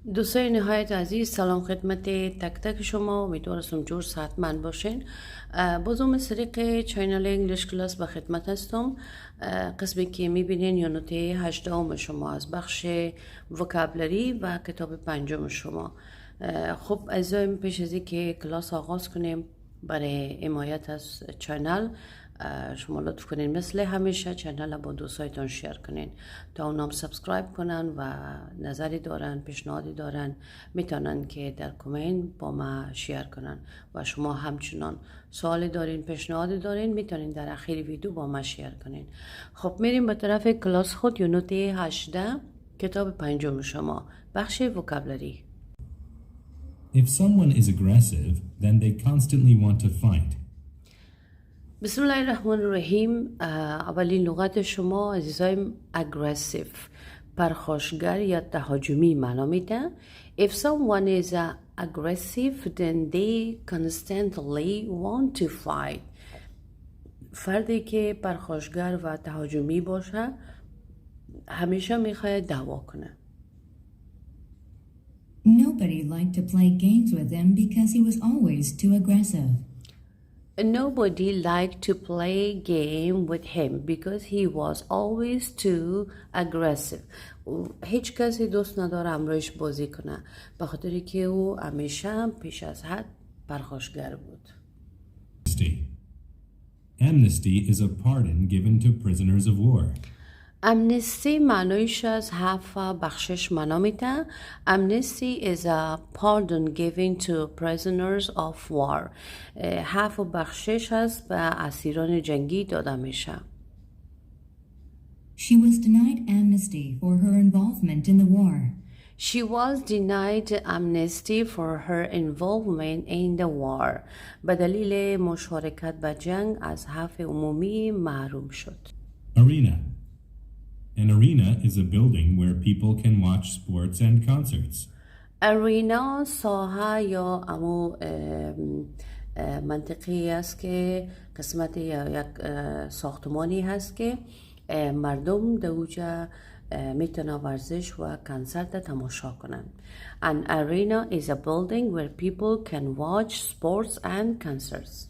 دوستای نهایت عزیز، سلام خدمت تک تک شما. امیدوارم جور صحتمند باشین. بازم از طریق چینل انگلیش کلاس به خدمت هستم. قسمی که میبینین یونت 18 شما از بخش وکابلری و کتاب 5 شما. خب عزیزایم، پیش از که کلاس آغاز کنیم، برای حمایت از چینل شما لطف کنین مثل همیشه چینل با دوستایتان شیر کنین تا اونام سابسکرایب کنن و نظری دارن، پیشنهادی دارن، میتونن که در کامنت با ما شیر کنن. و شما همچنان سوالی دارین، پیشنهادی دارین، میتونین در اخیر ویدیو با ما شیر کنین. خب میریم به طرف کلاس خود. یونت 18 کتاب 5 شما، بخش وکابلری. If someone is aggressive, then they constantly want to fight. بسم الله الرحمن الرحیم. اولین لغات شما عزیزایم اگریسیو، پرخاشگر یا تهاجمی معنا میده. If someone is aggressive, then they constantly want to fight. فردی که پرخاشگر و تهاجمی باشه همیشه میخواد دعوا کنه. Nobody liked to play games with him because he was always too aggressive. Nobody liked to play game with him because he was always too aggressive. هیچ کسی دوست نداره همراهش بازی کنه به خاطری که او همیشه پیش از حد پرخاشگر بود. Amnesty is a pardon given to prisoners of war. امنستی معنیش از عفو بخشش معنا میده. Amnesty is a pardon given to prisoners of war. عفو بخشش است به اسیران جنگی داده میشه. She was denied amnesty for her involvement in the war. She was denied amnesty for her involvement in the war. به دلیل مشارکت به جنگ از عفو عمومی محروم شد. Arena. An arena is a building where people can watch sports and concerts. Arena ساحه یا امو منطقی است که قسمت یا یک ساختمانی هست که مردم در اوجا میتونه ورزش و کنسرت تماشا کنن. An arena is a building where people can watch sports and concerts.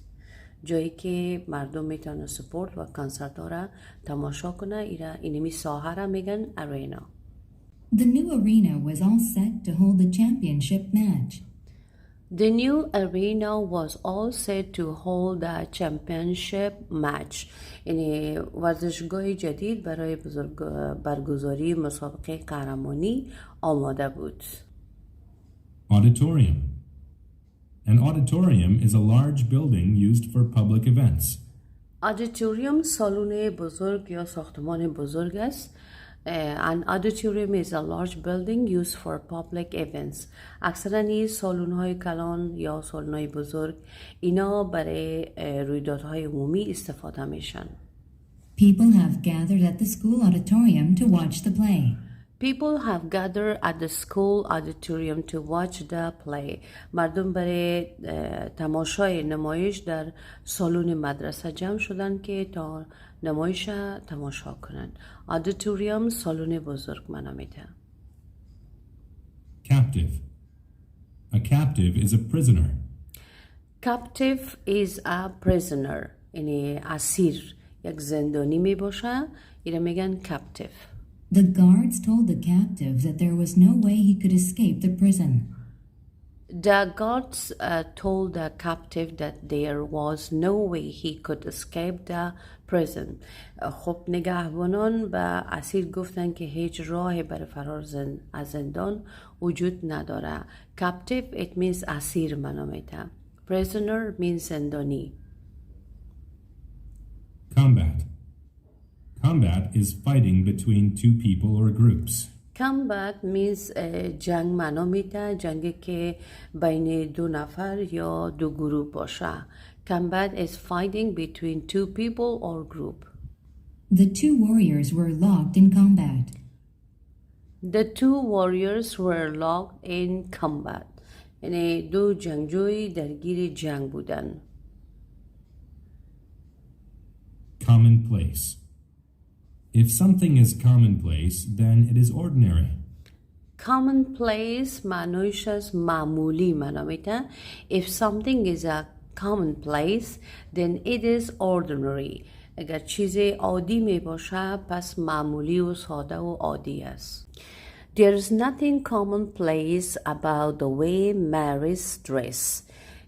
جایی که مردم میتونن سپورت و کنسرت ها را تماشا کنه. اینمی ساحه را میگن ارینا. The new arena was all set to hold the championship match. The new arena was all set to hold the championship match. یعنی ورزشگاه جدید برای برگزاری مسابقه قهرمانی آماده بود. Auditorium. An auditorium is a large building used for public events. Auditorium سالن بزرگ یا ساختمان بزرگ است. An auditorium is a large building used for public events. اکثرا این سالن‌های کلان یا سالن‌های بزرگ اینا برای رویدادهای عمومی استفاده میشن. People have gathered at the school auditorium to watch the play. People have gathered at the school auditorium to watch the play. مردم برای تماشای نمایش در سالن مدرسه جمع شدن که تا نمایش تماشا کنند. Auditorium سالن بزرگ معنا میده. Captive. A captive is a prisoner. Captive is a prisoner. یعنی اسیر، یک زندانی می باشه. اینو میگن captive. The guards told the captive that there was no way he could escape the prison. The guards told the captive that there was no way he could escape the prison. خب نگهبانان به اسیر گفتن که هیچ راهی برای فرار از زندان وجود نداره. Captive it means اسیر معنا میده. Prisoner means زندانی. Combat. Combat is fighting between two people or groups. Combat means جنگ معنا میده. جنگی که بین دو نفر یا دو گروه باشه. Combat is fighting between two people or group. The two warriors were locked in combat. The two warriors were locked in combat. یعنی دو جنگجوی درگیر جنگ بودن. Commonplace. If something is commonplace, then it is ordinary. commonplace معنیش از معمولی معنا میده. If something is a commonplace then it is ordinary. اگر چیز عادی می باشه پس معمولی و ساده و عادی است. There is nothing commonplace about the way Mary's dress.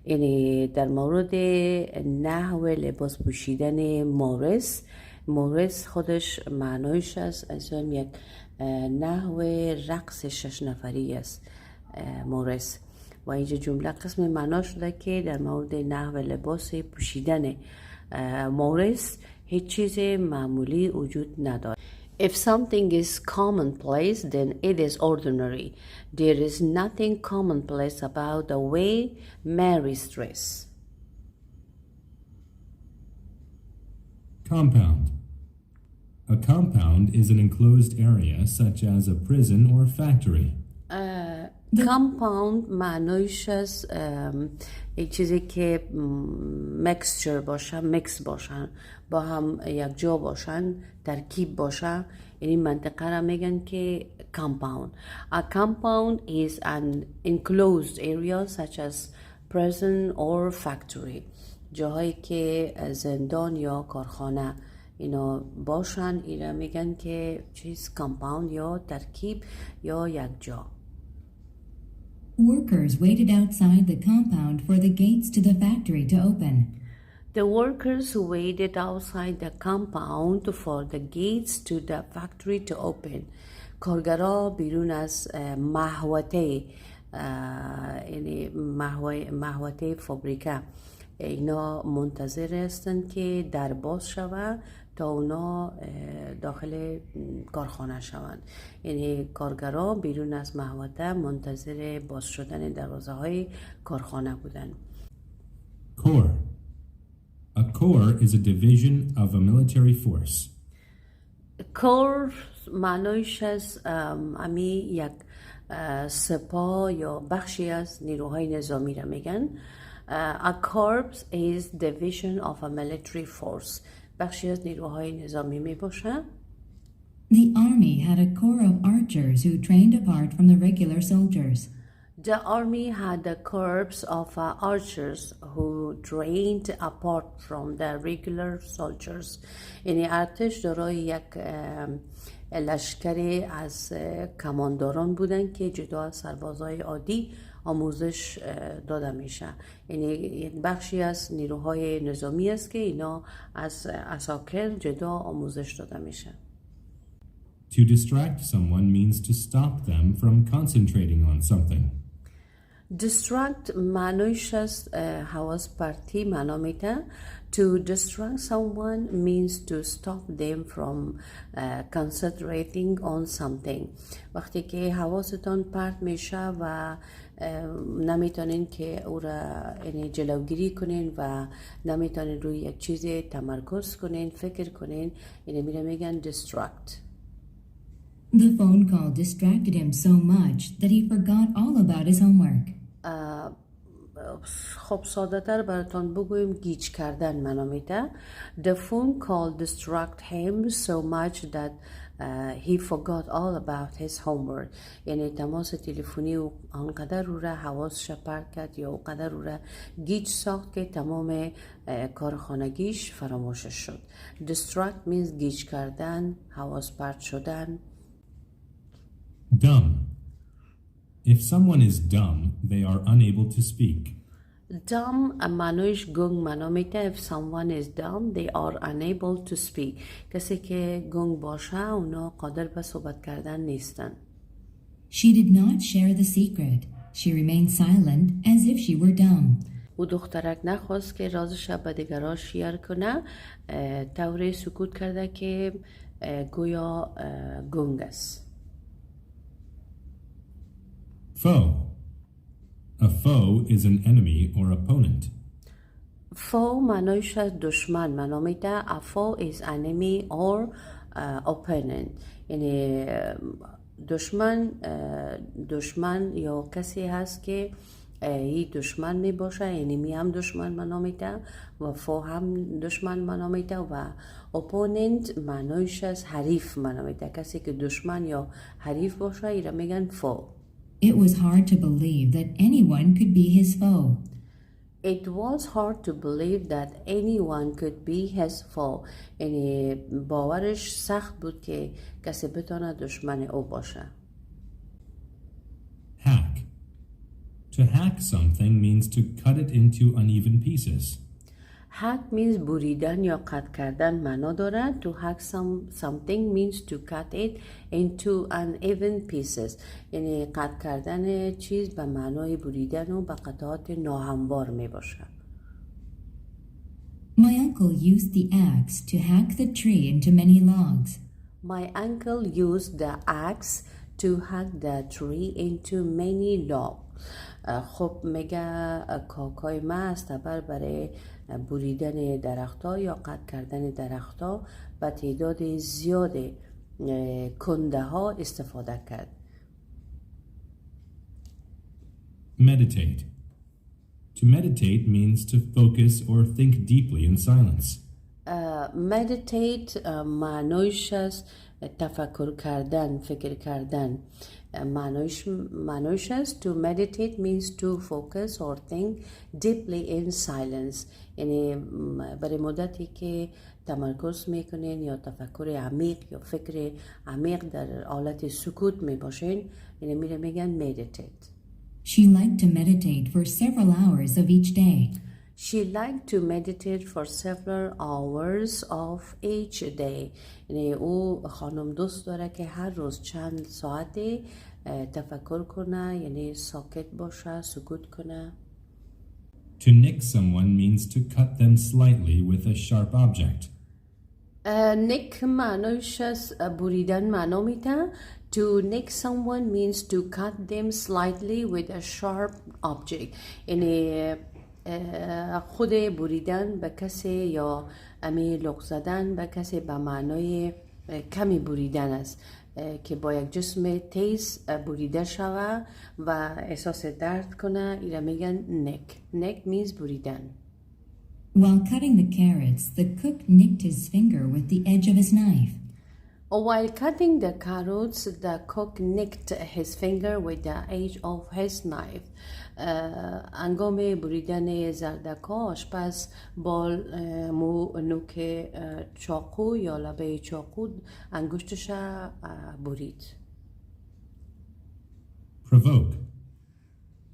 یعنی در مورد نحو لباس پوشیدن مورس خودش معنیش از یک نحو رقص 6 نفری است مورس. و اینجا جمله قسم معنا شده که در مورد نحو لباس پوشیدن مورس هیچ چیز معمولی وجود نداره. If something is commonplace, then it is ordinary. There is nothing commonplace about the way Mary's dress. Compound. A compound is an enclosed area such as a prison or factory. کامپاوند معنیش از یک چیزی که مکسچر باشن، مکس باشن، با هم یک جا باشن، ترکیب باشن، یعنی منطقه را میگن که compound. A compound is an enclosed area such as prison or factory. جاهایی که زندان یا کارخانه اینا باشن، اینا میگن که چیز compound یا ترکیب یا یک جا. Workers waited outside the compound for the gates to the factory to open. The workers waited outside the compound for the gates to the factory to open. کارگرها بیرون از محوطه یعنی محوطه فابریکه اینا منتظر هستند که در باز شود تا اونا داخل کارخانه شوند. یعنی کارگرها بیرون از محوطه منتظر باز شدن دروازه های کارخانه بودند. Corps. A corps is a division of a military force. کور معنیش از امی یک سپاه یا بخشی از نیروهای نظامی را میگن. A corps is division of a military force. بخشی از نیروهای نظامی می باشه. The army had a corps of archers who trained apart from the regular soldiers. The army had a corps of archers who trained apart from the regular soldiers. یعنی ارتش دارای یک لشکری از کمانداران بودن که جدا از سربازای عادی آموزش داده میشه. یعنی یک بخشی از نیروهای نظامی است که اینا از عساکر جدا آموزش داده میشه. To distract someone means to stop them from concentrating on something. Distract معنیش از حواس پرتی معنا میده. To distract someone means to stop them from concentrating on something. وقتی که حواستان پرت میشه و نمیتونین که او را یعنی جلوگیری کنین و نمیتونین روی یک چیز تمرکز کنین، فکر کنین، یعنی میگن distract. The phone call distracted him so much that he forgot all about his homework. خب ساده تر براتون بگویم گیج کردن معنا میده. The phone call distracted him so much that he forgot all about his homework. یعنی تماس تلفنی و آنقدر رو را حواسش پرت کرد یا آنقدر رو را گیج ساخت که تمام کار خانگیش فراموشش شد. Distract means گیج کردن، حواس پرت شدن. Dumb. If someone is dumb, they are unable to speak. Dumb معنیش گنگ معنا میده. If someone is dumb, they are unable to speak. کسی که گنگ باشه اونا قادر به صحبت کردن نیستن. She did not share the secret. She remained silent as if she were dumb. او دخترک نخواست که رازش به دیگران شیر کنه، طوری سکوت کرده که گویا گنگ است. Foe. A foe is an enemy or opponent. Foe معنیش از دشمن معنا میده. A foe is enemy or opponent. یعنی دشمن یا کسی هست که ای دشمن می باشه، انمی هم دشمن منامیده و فو هم دشمن منامیده و اپوننت معنایش از حریف منامیده. کسی که دشمن یا حریف باشه ایره میگن فو. It was hard to believe that anyone could be his foe. It was hard to believe that anyone could be his foe. یعنی باورش سخت بود که کسی بتونه دشمن او باشه. Hack. To hack something means to cut it into uneven pieces. Hack means بریدن یا قطع کردن معنا دارد. To hack something means to cut it into uneven pieces. یعنی قطع کردن چیز به معنای بریدن و به قطعات ناهموار می باشد. My uncle used the axe to hack the tree into many logs. My uncle used the axe to hack the tree into many logs. خب میگه کاکای ما از تبر برای بریدن درختها یا قطع کردن درختها به تعداد زیاد کنده ها استفاده کرد. Meditate. To meditate means to focus or think deeply in silence. meditate معنایش است تفکر کردن، فکر کردن. معنایش است to meditate means to focus or think deeply in silence. یعنی برای مدتی که تمرکز میکنین یا تفکر عمیق یا فکر عمیق در حالت سکوت میباشین، یعنی میگن meditate. She liked to meditate for several hours of each day. She liked to meditate for several hours of each day. یعنی او خانم دوست داره که هر روز چند ساعتی تفکر کنه، یعنی ساکت باشه، سکوت کنه. To nick someone means to cut them slightly with a sharp object. nick معنیش از بریدن معنا میده. To nick someone means to cut them slightly with a sharp object. یعنی خود بریدن به کسی یا امی لغ زدن به کسی به معنای کمی بریدن است که با یک جسم تیز بریده شوه و احساس درد کنه. ایره میگن neck. neck means بریدن. While cutting the carrots, the cook nicked his finger with the edge of his knife. While cutting the carrots, the cook nicked his finger with the edge of his knife. انگام بریدن زردکا آشپز با نوک چاقو یا لبه چاقو انگشتش برید. Provoke.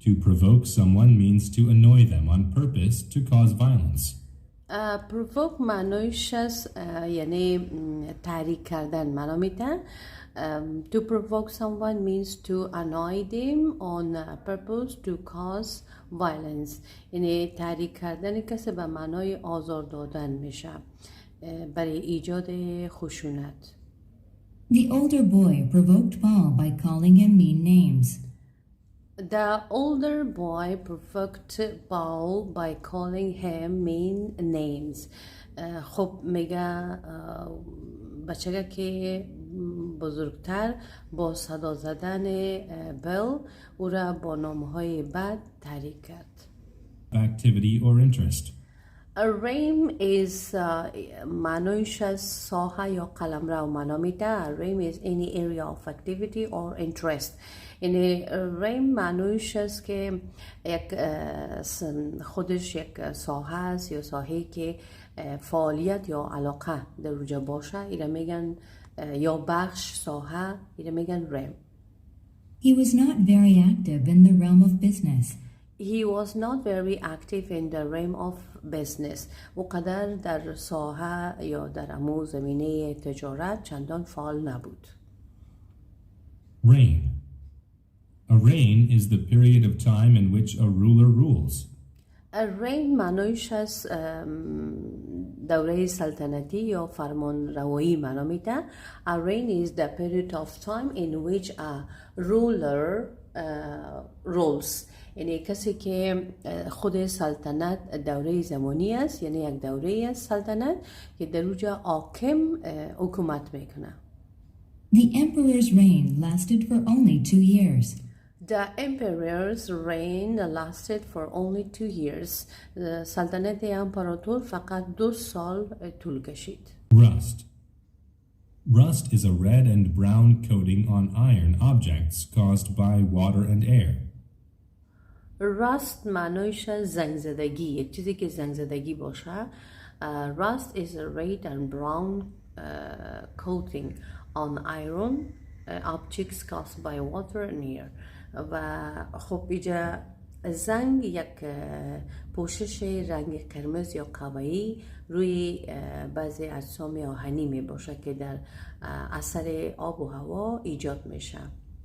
To provoke someone means to annoy them on purpose to cause violence. provoke معنایش است یعنی تحریک کردن معنا میده. To provoke someone means to annoy them on purpose to cause violence. یعنی تحریک کردن کسی به معنای آزار دادن میشه برای ایجاد خشونت. The older boy provoked Paul by calling him mean names. The older boy provoked Paul by calling him mean names. خب میگه بچه که بزرگتر با صدا زدن بل او را با نامهای بد تحریک کرد. Activity or interest. A realm is معنایش از ساحه یا قلمرو معنا میده. A realm is any area of activity or interest. یعنی realm معنایش است که یک خودش یک ساحه است یا ساحه‌ای که فعالیت یا علاقه در اوجا باشه. ایره میگن یا بخش ساحه، ایره میگن realm. He was not very active in the realm of business. He was not very active in the realm of business. او قدر در ساحه یا در امو زمینه تجارت چندان فعال نبود. Reign. A reign is the period of time in which a ruler rules. A reign معنایش از دوره سلطنتی یا فرمان روایی معنا میده. A reign is the period of time in which a ruler rules. یعنی کسی که خود سلطنت دوره زمانی است، یعنی یک دوره است سلطنت که در اونجا حاکم حکومت میکنه. The emperor's reign lasted for only 2 years. The emperor's reign lasted for only 2 years. سلطنت امپراتور فقط 2 سال طول کشید. Rust. Rust is a red and brown coating on iron objects caused by water and air. Rust معنیش زنگ زدگی، یک چیزی که زنگ زدگی باشه. Rust is a red and brown coating on iron objects caused by water and air. و خب اینجا زنگ یک پوشش رنگ قرمز یا قهوه‌ای روی بعضی اجسام آهنی می باشه که در اثر آب و هوا ایجاد میشه.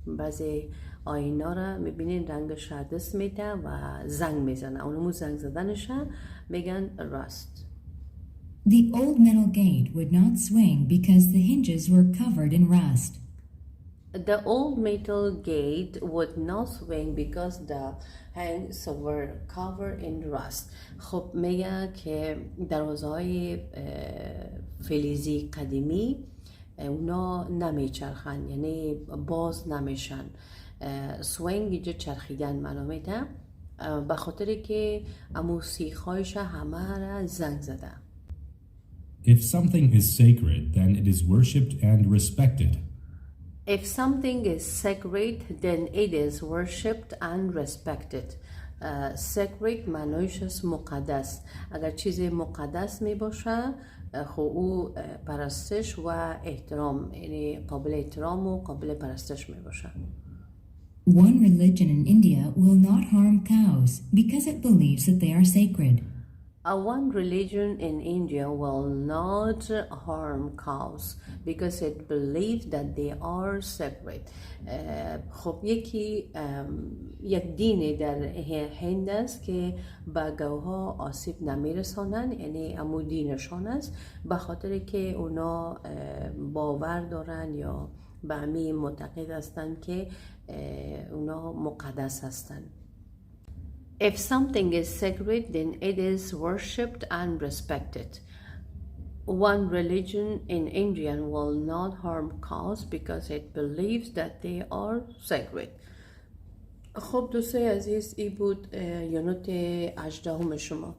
بعضی آینا را میبینین رنگش دست میده و زنگ میزنه، اونمو زنگ زدنش میگن rust. The old metal gate would not swing because the hinges were covered in rust. The old metal gate would not swing because the hangs were covered in rust. خب میگه که دروازه‌های فلزی قدیمی اونا نمیچرخن، یعنی باز نمیشن. سوینگ اینجا چرخیدن معنا میده، به خاطری که امو سیخ‌هایش همه را زنگ زده. If something is sacred, then it is worshipped and respected. If something is sacred, then it is worshipped and respected. Sacred معنیش است مقدس. اگر چیزی مقدس می باشه خب او پرستش و احترام، یعنی قابل احترام و قابل پرستش می باشه. One religion in India will not harm cows because it believes that they are sacred. One religion in India will not harm cows because it believes that they are sacred. خب یک دینی در هند است که به گوها آسیب نمیرسانند، یعنی امو دینشان است، به خاطر که اونا باور دارن یا به همی معتقد هستند که اونا مقدس هستند. If something is sacred, then it is worshipped and respected. One religion in India will not harm cows because it believes that they are sacred. خب دوستای عزیز، این بود یونت 18 شما.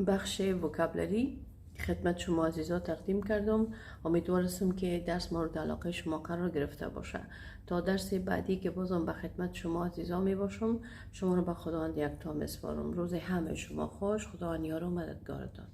بخش وکابلری خدمت شما عزیزا تقدیم کردم. امیدوارم که درس مورد علاقه شما قرار گرفته باشه. تا درس بعدی که بازم به خدمت شما عزیزا می باشم، شما رو به خداوند یکتا میسپارم. روز همه شما خوش. خداوند یار و مددگارتان.